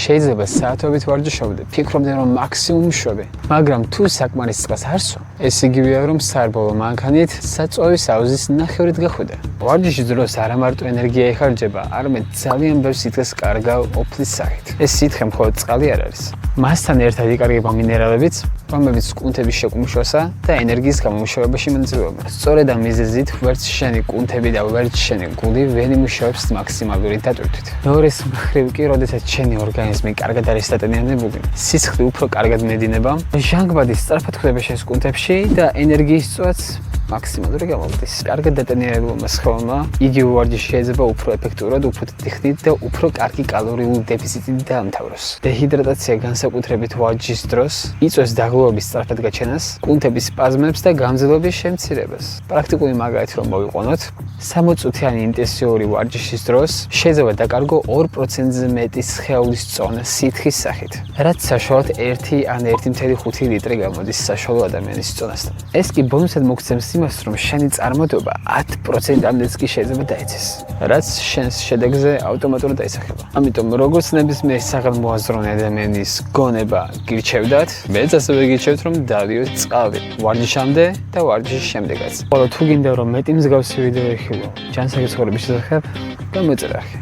შეიძლება საათობით ვარჯიშობდე, ფიქრობდი რომ მაქსიმუმ შვები, მაგრამ თუ საკმარის წყალს არ სვამ, ეს იგივეა რომ საბოლოო მანქანით საწვავის აუზის ნახევრით გახვიდე. ვარჯიშის დროს არა მარტო ენერგია იხარჯება, არამედ ძალიან ბევრ სითხეს კარგავ ოფლის სახით. ეს სითხე მხოლოდ წყალი არ არის. მასთან ერთად იკარგება მინერალებიც, რომლებიც კუნთების შეკუმშვასა და ენერგიის გამომუშავებაში მონაწილეობენ. სწორედ ამ მიზეზით ვერც შენი კუნთები და ვერც შენი გული ვერ იმუშავებს მაქსიმალური დატვირთვით. მეორეს მხრივ კი, როდესაც შენი ორგანიზმი კარგად არის დატანიანებული, სისხლი უფრო კარგად მედინება, ჟანგბადი სწრაფად ხვდება შენს კუნთებში და ენერგიის წვაც მაქსიმალური გამოვდის. კარგად დატანიანებულმა სხეულმა იგივე ვარჯიში შეიძლება უფრო ეფექტურად, უფრო ტექნით და უფრო კარგი კალორიული დეფიციტით დაამთავროს. დეჰიდრატაცია განსაკუთრებით ვარჯიშის დროს იწვევს დაღლუების სწრაფად გაჩენას, კუნთების სპაზმებს და გამძლეობის შემცირებას. პრაქტიკული მაგალითი რომ მოვიყვანოთ, 60 წუთიანი ინტენსიური ვარჯიშის დროს შეიძლება დაკარგო 2%-ზე მეტი სხეულის წონა სითხის სახით, რაც საშუალოდ 1 ან 1.5 ლიტრი გამოდის საშუალო ადამიანის წონასთან. ეს კი ბონუსად მოგცემს იმას, რომ შენი წარმოდობა 10%-მდეც კი შეიძლება დაეცეს, რაც შენს შედეგზე ავტომატურად დაისახება. ამიტომ როგორც ნებისმიერ საღამოაზროვნე ადამიანის გონება გირჩევდათ, მეც ასევე გირჩევთ რომ დავიოთ წყალში ვარჯიშამდე და ვარჯიშის შემდეგაც. ხოლო თუ გინდა რომ მეტი მსგავსი ვიდეო იხილო ჯანსაღი ცხოვრების შესახებ, გამოიწერახე.